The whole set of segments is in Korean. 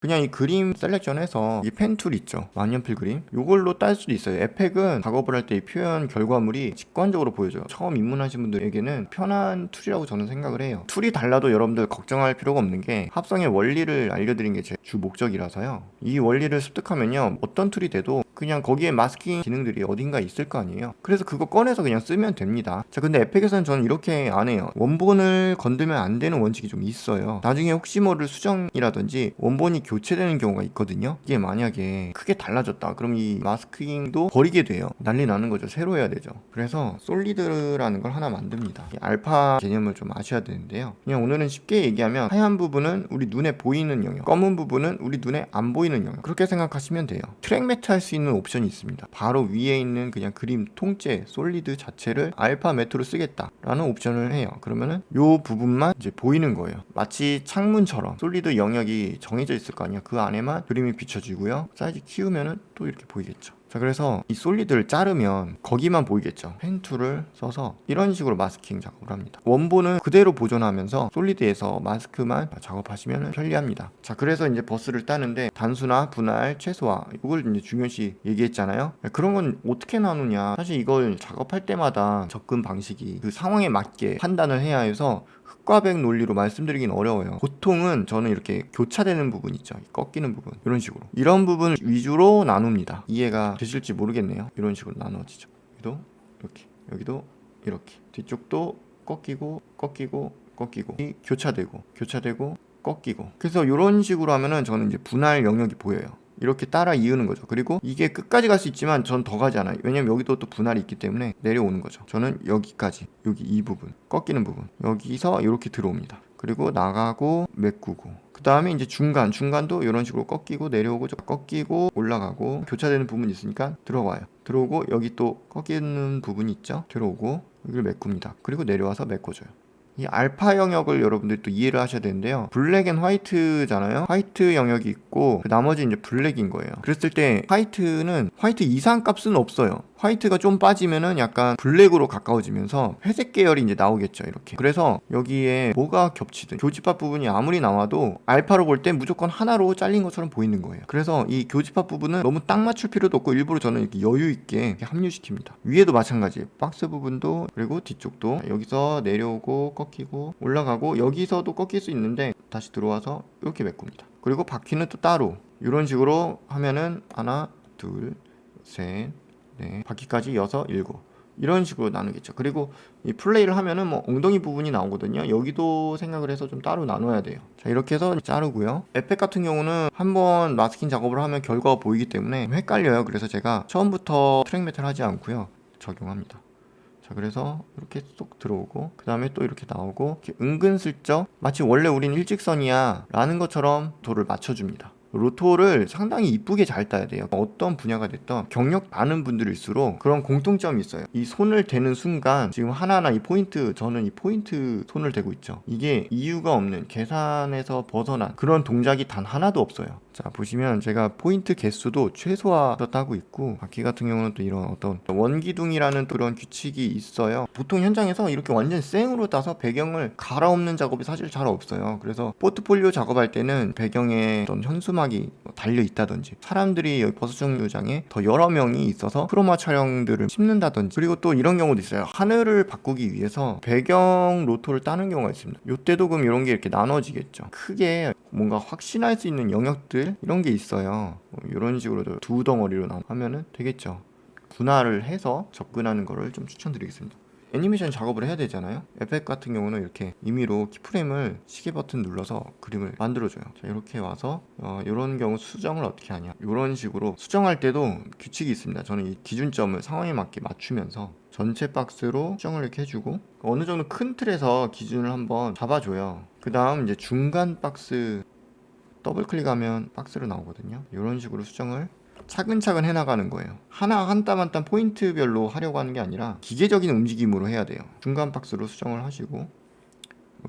그냥 이 그림 셀렉션해서 이 펜 툴 있죠, 만년필 그림, 요걸로 딸 수도 있어요. 에펙은 작업을 할 때 이 표현 결과물이 직관적으로 보여져요. 처음 입문하신 분들에게는 편한 툴이라고 저는 생각을 해요. 툴이 달라도 여러분들 걱정할 필요가 없는 게 합성의 원리를 알려드린 게 제 주 목적이라서요. 이 원리를 습득하면요, 어떤 툴이 돼도 그냥 거기에 마스킹 기능들이 어딘가 있을 거 아니에요. 그래서 그거 꺼내서 그냥 쓰면 됩니다. 자, 근데 에펙에서는 저는 이렇게 안 해요. 원본을 건들면 안 되는 원칙이 좀 있어요. 나중에 혹시 모를 수정이라든지 원본이 교체되는 경우가 있거든요. 이게 만약에 크게 달라졌다, 그럼 이 마스킹도 버리게 돼요. 난리 나는 거죠. 새로 해야 되죠. 그래서 솔리드라는 걸 하나 만듭니다. 이 알파 개념을 좀 아셔야 되는데요. 그냥 오늘은 쉽게 얘기하면 하얀 부분은 우리 눈에 보이는 영역, 검은 부분은 우리 눈에 안 보이는 영역, 그렇게 생각하시면 돼요. 트랙 매트 할 수 있는 옵션이 있습니다. 바로 위에 있는 그냥 그림 통째 솔리드 자체를 알파 매트로 쓰겠다라는 옵션을 해요. 그러면은 요 부분만 이제 보이는 거예요. 마치 창문처럼 솔리드 영역이 정해져 있을 거 아니야. 그 안에만 그림이 비춰지고요. 사이즈 키우면은 또 이렇게 보이겠죠. 자, 그래서 이 솔리드를 자르면 거기만 보이겠죠. 펜 툴을 써서 이런 식으로 마스킹 작업을 합니다. 원본은 그대로 보존하면서 솔리드에서 마스크만 작업하시면 편리합니다. 자, 그래서 이제 버스를 따는데 단순화, 분할, 최소화, 이걸 이제 중요시 얘기했잖아요. 그런 건 어떻게 나누냐, 사실 이걸 작업할 때마다 접근 방식이 그 상황에 맞게 판단을 해야 해서 흑과백 논리로 말씀드리긴 어려워요. 보통은 저는 이렇게 교차되는 부분 있죠, 꺾이는 부분, 이런 식으로, 이런 부분 위주로 나눕니다. 이해가 되실지 모르겠네요. 이런 식으로 나눠지죠. 여기도 이렇게, 여기도 이렇게, 뒤쪽도 꺾이고 꺾이고 꺾이고, 이 교차되고 꺾이고. 그래서 이런 식으로 하면은 저는 이제 분할 영역이 보여요. 이렇게 따라 이으는 거죠. 그리고 이게 끝까지 갈 수 있지만 전 더 가지 않아요. 왜냐면 여기도 또 분할이 있기 때문에 내려오는 거죠. 저는 여기까지, 여기 이 부분, 꺾이는 부분, 여기서 이렇게 들어옵니다. 그리고 나가고 메꾸고, 그 다음에 이제 중간도 이런 식으로 꺾이고 내려오고, 꺾이고 올라가고, 교차되는 부분이 있으니까 들어와요. 들어오고, 여기 또 꺾이는 부분이 있죠. 들어오고 여기를 메꿉니다. 그리고 내려와서 메꿔줘요. 이 알파 영역을 여러분들이 또 이해를 하셔야 되는데요. 블랙 앤 화이트잖아요. 화이트 영역이 있고 나머지 이제 블랙인 거예요. 그랬을 때 화이트는 화이트 이상 값은 없어요. 화이트가 좀 빠지면은 약간 블랙으로 가까워지면서 회색 계열이 이제 나오겠죠, 이렇게. 그래서 여기에 뭐가 겹치든 교집합 부분이 아무리 나와도 알파로 볼 때 무조건 하나로 잘린 것처럼 보이는 거예요. 그래서 이 교집합 부분은 너무 딱 맞출 필요도 없고 일부러 저는 이렇게 여유 있게 이렇게 합류시킵니다. 위에도 마찬가지, 박스 부분도, 그리고 뒤쪽도 여기서 내려오고 꺾이고 올라가고, 여기서도 꺾일 수 있는데 다시 들어와서 이렇게 메꿉니다. 그리고 바퀴는 또 따로 이런 식으로 하면은 하나, 둘, 셋, 네, 바퀴까지 6, 7 이런 식으로 나누겠죠. 그리고 이 플레이를 하면은 뭐 엉덩이 부분이 나오거든요. 여기도 생각을 해서 좀 따로 나눠야 돼요. 자, 이렇게 해서 자르고요. 에펙 같은 경우는 한번 마스킹 작업을 하면 결과가 보이기 때문에 헷갈려요. 그래서 제가 처음부터 트랙 매트를 하지 않고요, 적용합니다. 자, 그래서 이렇게 쏙 들어오고, 그 다음에 또 이렇게 나오고, 이렇게 은근슬쩍 마치 원래 우린 일직선이야 라는 것처럼 도를 맞춰줍니다. 로토를 상당히 이쁘게 잘 따야 돼요. 어떤 분야가 됐던 경력 많은 분들일수록 그런 공통점이 있어요. 이 손을 대는 순간 지금 하나하나 이 포인트, 저는 이 포인트 손을 대고 있죠. 이게 이유가 없는, 계산에서 벗어난 그런 동작이 단 하나도 없어요. 자, 보시면 제가 포인트 개수도 최소화로 따고 있고, 바퀴 같은 경우는 또 이런 어떤 원기둥이라는 또 그런 규칙이 있어요. 보통 현장에서 이렇게 완전 생으로 따서 배경을 갈아엎는 작업이 사실 잘 없어요. 그래서 포트폴리오 작업할 때는 배경에 어떤 현수막이 달려 있다든지, 사람들이 여기 버스 정류장에 더 여러 명이 있어서 프로마 촬영들을 심는다든지, 그리고 또 이런 경우도 있어요. 하늘을 바꾸기 위해서 배경 로토를 따는 경우가 있습니다. 이때도 그럼 이런 게 이렇게 나눠지겠죠. 크게 뭔가 확신할 수 있는 영역들, 이런 게 있어요. 이런 식으로 두 덩어리로 하면은 되겠죠. 분할을 해서 접근하는 거를 좀 추천드리겠습니다. 애니메이션 작업을 해야 되잖아요. 에펙 같은 경우는 이렇게 임의로 키프레임을 시계 버튼 눌러서 그림을 만들어줘요. 자, 이렇게 와서 이런 경우 수정을 어떻게 하냐, 이런 식으로 수정할 때도 규칙이 있습니다. 저는 이 기준점을 상황에 맞게 맞추면서 전체 박스로 수정을 이렇게 해주고, 어느 정도 큰 틀에서 기준을 한번 잡아줘요. 그 다음 이제 중간 박스 더블 클릭하면 박스로 나오거든요. 이런 식으로 수정을 차근차근 해나가는 거예요. 하나 한 땀 한 땀 포인트별로 하려고 하는 게 아니라 기계적인 움직임으로 해야 돼요. 중간 박스로 수정을 하시고,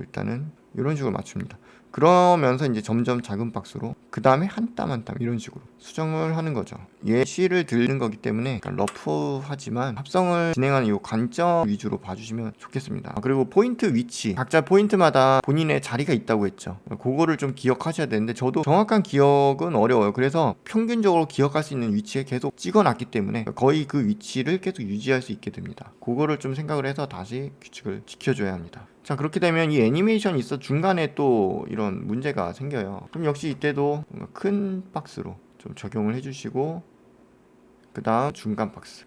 일단은 이런 식으로 맞춥니다. 그러면서 이제 점점 작은 박스로 그 다음에 한 땀 한 땀 이런 식으로 수정을 하는 거죠. 예시를 들는 거기 때문에 러프하지만 합성을 진행하는 이 관점 위주로 봐주시면 좋겠습니다. 그리고 포인트 위치, 각자 포인트마다 본인의 자리가 있다고 했죠. 그거를 좀 기억하셔야 되는데 저도 정확한 기억은 어려워요. 그래서 평균적으로 기억할 수 있는 위치에 계속 찍어놨기 때문에 거의 그 위치를 계속 유지할 수 있게 됩니다. 그거를 좀 생각을 해서 다시 규칙을 지켜줘야 합니다. 자, 그렇게 되면 이 애니메이션이 있어 중간에 또 이런 문제가 생겨요. 그럼 역시 이때도 큰 박스로 좀 적용을 해주시고 그 다음 중간 박스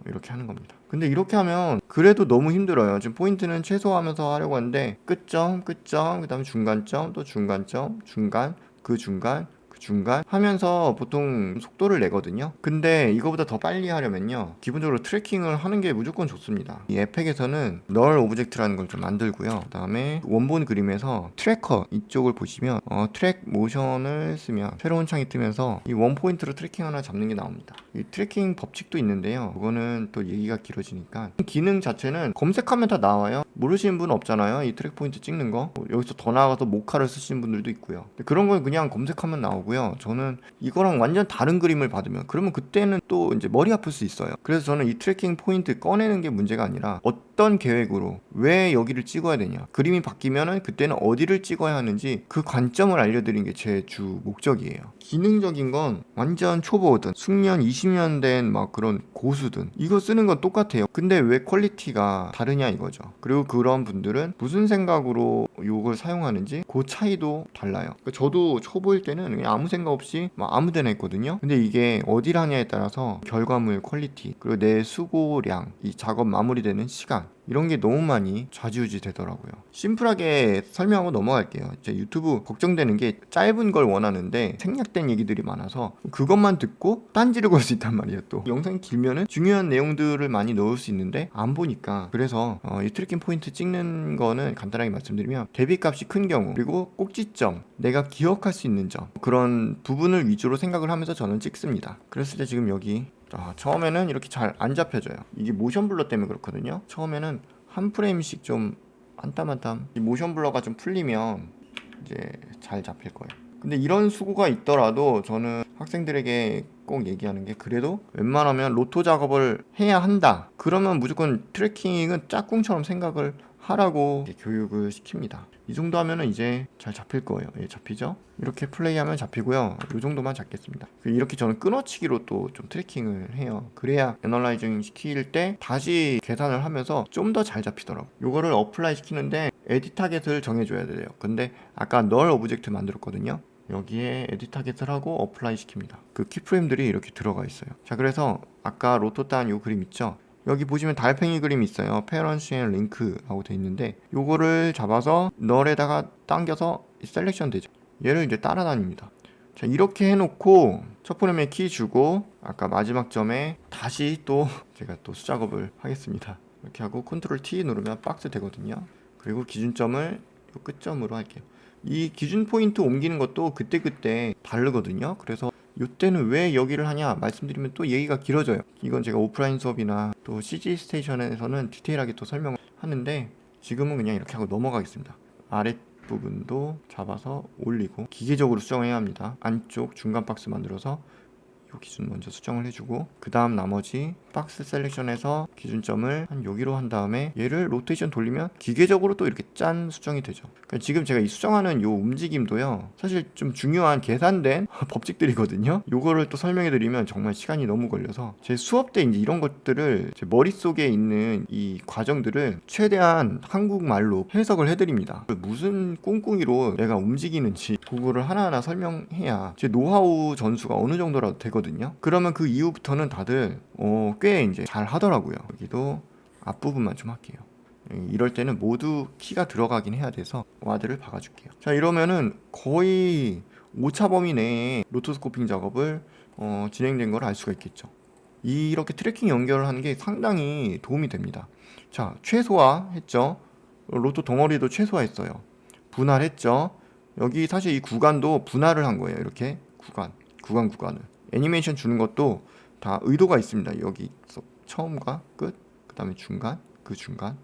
이렇게 하는 겁니다. 근데 이렇게 하면 그래도 너무 힘들어요. 지금 포인트는 최소화하면서 하려고 하는데 끝점, 끝점, 그 다음에 중간점, 또 중간점, 중간, 그 중간, 중간 하면서 보통 속도를 내거든요. 근데 이거보다 더 빨리 하려면요, 기본적으로 트래킹을 하는 게 무조건 좋습니다. 이 에펙에서는 널 오브젝트라는 걸 좀 만들고요. 그 다음에 원본 그림에서 트래커 이쪽을 보시면 트랙 모션을 쓰면 새로운 창이 뜨면서 이 원 포인트로 트래킹 하나 잡는 게 나옵니다. 이 트래킹 법칙도 있는데요, 그거는 또 얘기가 길어지니까 기능 자체는 검색하면 다 나와요. 모르시는 분 없잖아요. 이 트랙 포인트 찍는 거 여기서 더 나아가서 모카를 쓰시는 분들도 있고요. 그런 건 그냥 검색하면 나오고 저는 이거랑 완전 다른 그림을 받으면 그러면 그때는 또 이제 머리 아플 수 있어요. 그래서 저는 이 트래킹 포인트 꺼내는 게 문제가 아니라 어떤 계획으로 왜 여기를 찍어야 되냐, 그림이 바뀌면은 그때는 어디를 찍어야 하는지 그 관점을 알려드리는 게 제 주 목적이에요. 기능적인 건 완전 초보든 숙련 20년 된 막 그런 고수든 이거 쓰는 건 똑같아요. 근데 왜 퀄리티가 다르냐 이거죠. 그리고 그런 분들은 무슨 생각으로 이걸 사용하는지 그 차이도 달라요. 그러니까 저도 초보일 때는 그냥 아무 생각 없이 막 아무 데나 했거든요. 근데 이게 어디를 하냐에 따라서 결과물 퀄리티, 그리고 내 수고량, 이 작업 마무리되는 시간, 이런 게 너무 많이 좌지우지 되더라고요. 심플하게 설명하고 넘어갈게요. 이제 유튜브 걱정되는 게 짧은 걸 원하는데 생략된 얘기들이 많아서 그것만 듣고 딴지를 걸 수 있단 말이에요. 또 영상이 길면은 중요한 내용들을 많이 넣을 수 있는데 안 보니까. 그래서 이 트래킹 포인트 찍는 거는 간단하게 말씀드리면 대비값이 큰 경우, 그리고 꼭지점, 내가 기억할 수 있는 점, 그런 부분을 위주로 생각을 하면서 저는 찍습니다. 그랬을 때 지금 여기 처음에는 이렇게 잘 안 잡혀져요. 이게 모션 블러 때문에 그렇거든요. 처음에는 한 프레임씩 좀 한 땀 한 땀 이 모션 블러가 좀 풀리면 이제 잘 잡힐 거예요. 근데 이런 수고가 있더라도 저는 학생들에게 꼭 얘기하는 게, 그래도 웬만하면 로토 작업을 해야 한다 그러면 무조건 트래킹은 짝꿍처럼 생각을 하라고 교육을 시킵니다. 이 정도 하면은 이제 잘 잡힐 거예요. 예, 잡히죠? 이렇게 플레이하면 잡히고요. 이 정도만 잡겠습니다. 이렇게 저는 끊어치기로 또 좀 트래킹을 해요. 그래야 애널라이징 시킬 때 다시 계산을 하면서 좀 더 잘 잡히더라고요. 이거를 어플라이 시키는데 에디트 타겟을 정해줘야 돼요. 근데 아까 널 오브젝트 만들었거든요. 여기에 에디트 타겟을 하고 어플라이 시킵니다. 그 키프레임들이 이렇게 들어가 있어요. 자, 그래서 아까 로또 딴 요 그림 있죠? 여기 보시면 달팽이 그림이 있어요. 페런시 앤 링크라고 돼 있는데 요거를 잡아서 널에다가 당겨서 셀렉션 되죠. 얘를 이제 따라다닙니다. 자, 이렇게 해놓고 첫 프레임에 키 주고 아까 마지막 점에 다시 또 제가 또 수작업을 하겠습니다. 이렇게 하고 컨트롤 T 누르면 박스 되거든요. 그리고 기준점을 요 끝점으로 할게요. 이 기준 포인트 옮기는 것도 그때그때 다르거든요. 그래서 이때는 왜 여기를 하냐 말씀드리면 또 얘기가 길어져요. 이건 제가 오프라인 수업이나 또 CG 스테이션에서는 디테일하게 또 설명을 하는데 지금은 그냥 이렇게 하고 넘어가겠습니다. 아랫부분도 잡아서 올리고 기계적으로 수정해야 합니다. 안쪽 중간 박스 만들어서 이 기준 먼저 수정을 해주고 그 다음 나머지 박스 셀렉션에서 기준점을 한 여기로 한 다음에 얘를 로테이션 돌리면 기계적으로 또 이렇게 짠 수정이 되죠. 그러니까 지금 제가 이 수정하는 요 움직임도요, 사실 좀 중요한 계산된 법칙들이거든요. 요거를 또 설명해 드리면 정말 시간이 너무 걸려서 제 수업 때 이제 이런 것들을 제 머릿속에 있는 이 과정들을 최대한 한국말로 해석을 해드립니다. 무슨 꿍꿍이로 내가 움직이는지 그거를 하나하나 설명해야 제 노하우 전수가 어느 정도라도 되거든요. 그러면 그 이후부터는 다들 꽤 이제 잘 하더라고요. 여기도 앞부분만 좀 할게요. 이럴 때는 모두 키가 들어가긴 해야 돼서 와드를 박아줄게요. 자, 이러면은 거의 오차 범위 내에 로토스코핑 작업을 진행된 걸 알 수가 있겠죠. 이렇게 트래킹 연결을 하는 게 상당히 도움이 됩니다. 자, 최소화 했죠. 로또 덩어리도 최소화했어요. 분할했죠. 여기 사실 이 구간도 분할을 한 거예요. 이렇게 구간을 애니메이션 주는 것도 다 의도가 있습니다. 여기 처음과 끝, 그 다음에 중간, 그 중간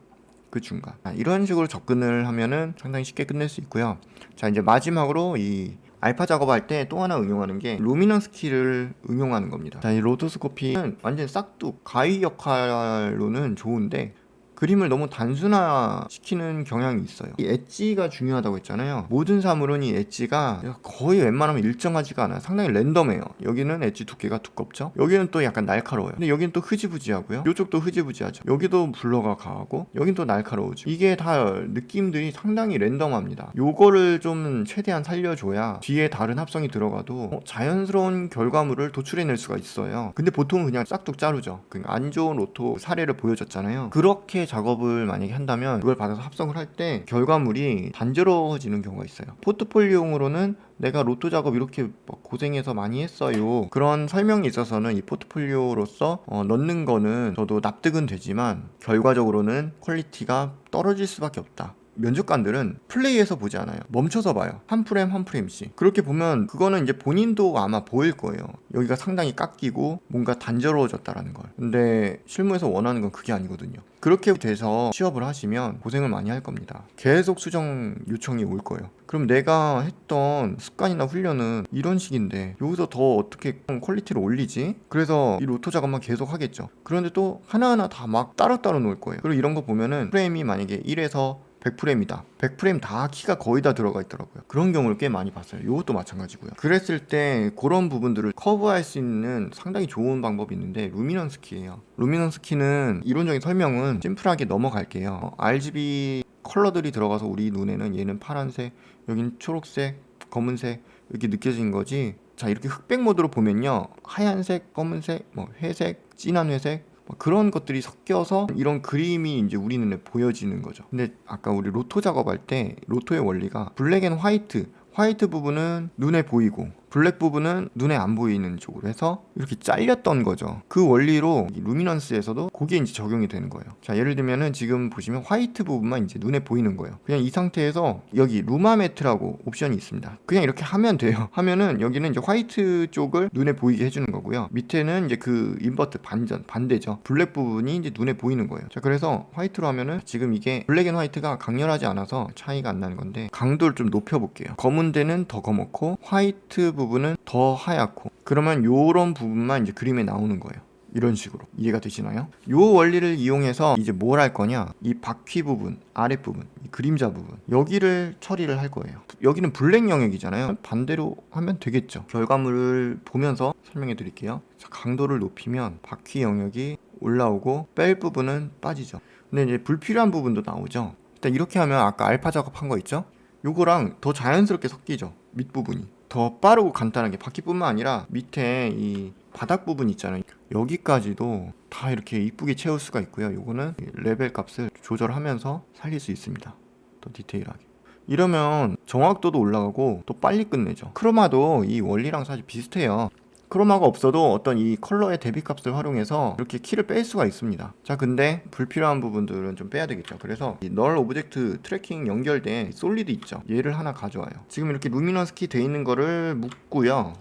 그 중간. 이런 식으로 접근을 하면은 상당히 쉽게 끝낼 수 있고요. 자, 이제 마지막으로 이 알파 작업할 때 또 하나 응용하는 게 루미넌스 키를 응용하는 겁니다. 자, 이 로도스코피는 완전 싹둑 가위 역할로는 좋은데 그림을 너무 단순화시키는 경향이 있어요. 이 엣지가 중요하다고 했잖아요. 모든 사물은 이 엣지가 거의 웬만하면 일정하지가 않아요. 상당히 랜덤해요. 여기는 엣지 두께가 두껍죠. 여기는 또 약간 날카로워요. 근데 여기는 또 흐지부지하고요. 이쪽도 흐지부지하죠. 여기도 블러가 강하고 여긴 또 날카로우죠. 이게 다 느낌들이 상당히 랜덤합니다. 요거를 좀 최대한 살려줘야 뒤에 다른 합성이 들어가도 자연스러운 결과물을 도출해낼 수가 있어요. 근데 보통은 그냥 싹둑 자르죠. 그러니까 안 좋은 로또 사례를 보여줬잖아요. 그렇게 작업을 만약에 한다면 그걸 받아서 합성을 할 때 결과물이 단조로워지는 경우가 있어요. 포트폴리오용으로는 내가 로또 작업 이렇게 고생해서 많이 했어요. 그런 설명이 있어서는 이 포트폴리오로서 넣는 거는 저도 납득은 되지만 결과적으로는 퀄리티가 떨어질 수밖에 없다. 면접관들은 플레이에서 보지 않아요. 멈춰서 봐요. 한 프레임 한 프레임씩. 그렇게 보면 그거는 이제 본인도 아마 보일 거예요. 여기가 상당히 깎이고 뭔가 단조로워졌다라는 걸. 근데 실무에서 원하는 건 그게 아니거든요. 그렇게 돼서 취업을 하시면 고생을 많이 할 겁니다. 계속 수정 요청이 올 거예요. 그럼 내가 했던 습관이나 훈련은 이런 식인데 여기서 더 어떻게 퀄리티를 올리지? 그래서 이 로또 작업만 계속 하겠죠. 그런데 또 하나하나 다 막 따로따로 놓을 거예요. 그리고 이런 거 보면은 프레임이 만약에 1에서 100프레임이다. 100프레임 다 키가 거의 다 들어가 있더라고요. 그런 경우를 꽤 많이 봤어요. 이것도 마찬가지고요. 그랬을 때 그런 부분들을 커버할 수 있는 상당히 좋은 방법이 있는데 루미넌스 키예요. 루미넌스 키는 이론적인 설명은 심플하게 넘어갈게요. RGB 컬러들이 들어가서 우리 눈에는 얘는 파란색, 여긴 초록색, 검은색 이렇게 느껴진 거지. 자, 이렇게 흑백 모드로 보면요. 하얀색, 검은색, 회색, 진한 회색 그런 것들이 섞여서 이런 그림이 이제 우리 눈에 보여지는 거죠. 근데 아까 우리 로또 작업할 때 로또의 원리가 블랙 앤 화이트 부분은 눈에 보이고 블랙 부분은 눈에 안 보이는 쪽으로 해서 이렇게 잘렸던 거죠. 그 원리로 루미넌스에서도 그게 이제 적용이 되는 거예요. 자, 예를 들면은 지금 보시면 화이트 부분만 이제 눈에 보이는 거예요. 그냥 이 상태에서 여기 루마 매트라고 옵션이 있습니다. 그냥 이렇게 하면 돼요. 하면은 여기는 이제 화이트 쪽을 눈에 보이게 해주는 거고요. 밑에는 이제 그 인버트 반대죠. 블랙 부분이 이제 눈에 보이는 거예요. 자, 그래서 화이트로 하면은 지금 이게 블랙 앤 화이트가 강렬하지 않아서 차이가 안 나는 건데 강도를 좀 높여볼게요. 검은 데는 더 검었고 화이트 부분은 더 하얗고 그러면 요런 부분만 이제 그림에 나오는 거예요. 이런 식으로 이해가 되시나요? 요 원리를 이용해서 이제 뭘 할 거냐, 이 바퀴 부분, 아랫부분, 이 그림자 부분 여기를 처리를 할 거예요. 여기는 블랙 영역이잖아요. 반대로 하면 되겠죠. 결과물을 보면서 설명해 드릴게요. 자, 강도를 높이면 바퀴 영역이 올라오고 뺄 부분은 빠지죠. 근데 이제 불필요한 부분도 나오죠. 일단 이렇게 하면 아까 알파 작업한 거 있죠? 요거랑 더 자연스럽게 섞이죠. 밑부분이 더 빠르고 간단하게 바퀴뿐만 아니라 밑에 이 바닥 부분 있잖아요. 여기까지도 다 이렇게 이쁘게 채울 수가 있고요. 요거는 레벨 값을 조절하면서 살릴 수 있습니다. 더 디테일하게. 이러면 정확도도 올라가고 또 빨리 끝내죠. 크로마도 이 원리랑 사실 비슷해요. 크로마가 없어도 어떤 이 컬러의 대비값을 활용해서 이렇게 키를 뺄 수가 있습니다. 자, 근데 불필요한 부분들은 좀 빼야 되겠죠. 그래서 이 널 오브젝트 트래킹 연결된 솔리드 있죠. 얘를 하나 가져와요. 지금 이렇게 루미넌스 키 돼 있는 거를 묶고요.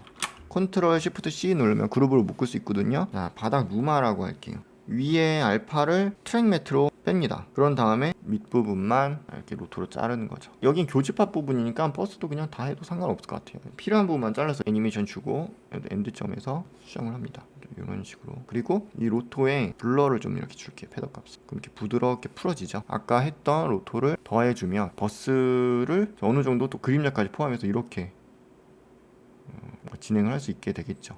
컨트롤 시프트 C 누르면 그룹으로 묶을 수 있거든요. 자, 바닥 루마라고 할게요. 위에 알파를 트랙 매트로 뺍니다. 그런 다음에 밑부분만 이렇게 로토로 자르는 거죠. 여긴 교집합 부분이니까 버스도 그냥 다 해도 상관없을 것 같아요. 필요한 부분만 잘라서 애니메이션 주고 엔드점에서 수정을 합니다. 이런 식으로. 그리고 이 로토에 블러를 좀 이렇게 줄게요. 패더 값을. 그럼 이렇게 부드럽게 풀어지죠. 아까 했던 로토를 더해주면 버스를 어느 정도 또 그림자까지 포함해서 이렇게 진행을 할 수 있게 되겠죠.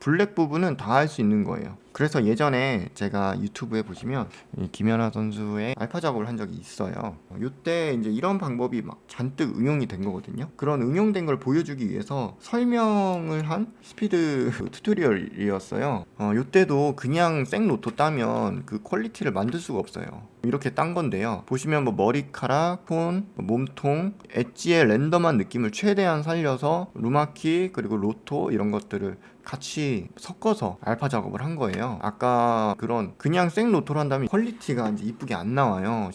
블랙 부분은 다 할 수 있는 거예요. 그래서 예전에 제가 유튜브에 보시면 김연아 선수의 알파 작업을 한 적이 있어요. 이때 이제 이런 방법이 막 잔뜩 응용이 된 거거든요. 그런 응용된 걸 보여주기 위해서 설명을 한 스피드 튜토리얼이었어요. 이때도 그냥 생 로또 따면 그 퀄리티를 만들 수가 없어요. 이렇게 딴 건데요. 보시면 머리카락, 톤, 몸통, 엣지의 랜덤한 느낌을 최대한 살려서 루마키 그리고 로또 이런 것들을 같이 섞어서 알파 작업을 한 거예요. 아까 그냥 생 로토를 한다면 퀄리티가 이제 이쁘게 안 나와요.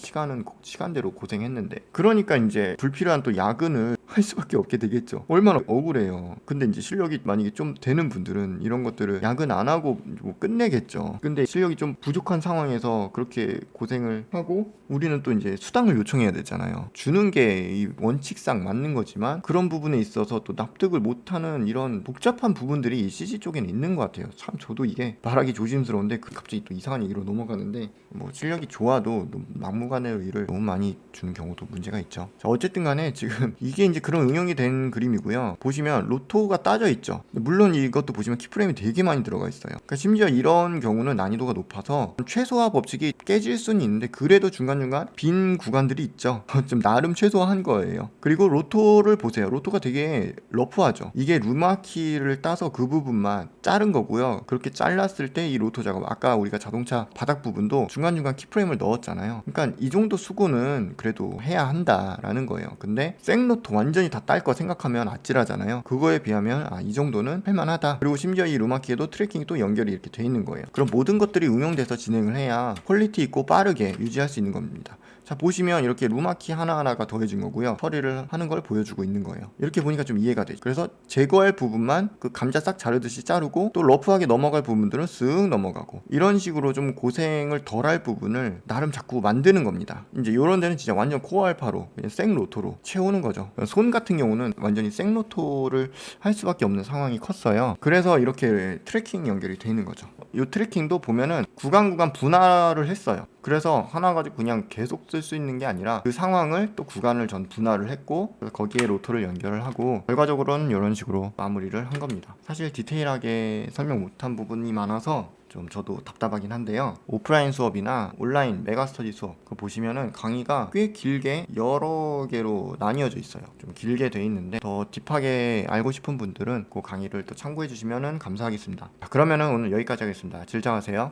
시간대로 고생했는데. 그러니까 이제 불필요한 또 야근을 할 수밖에 없게 되겠죠. 얼마나 억울해요. 근데 이제 실력이 만약에 좀 되는 분들은 이런 것들을 야근 안 하고 뭐 끝내겠죠. 근데 실력이 좀 부족한 상황에서 그렇게 고생을 하고 우리는 또 이제 수당을 요청해야 되잖아요. 주는 게 이 원칙상 맞는 거지만 그런 부분에 있어서 또 납득을 못하는 이런 복잡한 부분들이 이 CG 쪽에는 있는 것 같아요. 참 저도 이게 말하기 조심스러운데 갑자기 또 이상한 얘기로 넘어가는데 뭐 실력이 좋아도 막무가내로 일을 너무 많이 주는 경우도 문제가 있죠. 자, 어쨌든 간에 지금 이게 이제 그런 응용이 된 그림이고요. 보시면 로토가 따져 있죠. 물론 이것도 보시면 키프레임이 되게 많이 들어가 있어요. 그러니까 심지어 이런 경우는 난이도가 높아서 최소화 법칙이 깨질 수는 있는데 그래도 중간중간 빈 구간들이 있죠. 좀 나름 최소화한 거예요. 그리고 로토를 보세요. 로토가 되게 러프하죠. 이게 루마키를 따서 그 부분만 자른 거고요. 그렇게 잘랐을 때 이 로토 작업, 아까 우리가 자동차 바닥 부분도 중간중간 키프레임을 넣었잖아요. 그러니까 이 정도 수고는 그래도 해야 한다라는 거예요. 근데 생로토 완전히 다 딸 거 생각하면 아찔하잖아요. 그거에 비하면 이 정도는 할만하다. 그리고 심지어 이 루마키에도 트래킹이 또 연결이 이렇게 돼 있는 거예요. 그럼 모든 것들이 응용돼서 진행을 해야 퀄리티 있고 빠르게 유지할 수 있는 겁니다. 자, 보시면 이렇게 루마키 하나하나가 더해진 거고요. 처리를 하는 걸 보여주고 있는 거예요. 이렇게 보니까 좀 이해가 되죠. 그래서 제거할 부분만 그 감자 싹 자르듯이 자르고 또 러프하게 넘어갈 부분들은 쓱 넘어가고 이런 식으로 좀 고생을 덜 할 부분을 나름 자꾸 만드는 겁니다. 이제 이런 데는 진짜 완전 코어 알파로 그냥 생로토로 채우는 거죠. 손 같은 경우는 완전히 생로토를 할 수밖에 없는 상황이 컸어요. 그래서 이렇게 트래킹 연결이 돼 있는 거죠. 이 트래킹도 보면은 구간 분할을 했어요. 그래서 하나 가지고 그냥 계속 쓸 수 있는 게 아니라 그 상황을 또 구간을 전 분할을 했고 거기에 로토를 연결을 하고 결과적으로는 이런 식으로 마무리를 한 겁니다. 사실 디테일하게 설명 못한 부분이 많아서 좀 저도 답답하긴 한데요. 오프라인 수업이나 온라인 메가스터디 수업 그거 보시면은 강의가 꽤 길게 여러 개로 나뉘어져 있어요. 좀 길게 돼 있는데 더 딥하게 알고 싶은 분들은 그 강의를 또 참고해 주시면은 감사하겠습니다. 자, 그러면은 오늘 여기까지 하겠습니다. 질장하세요.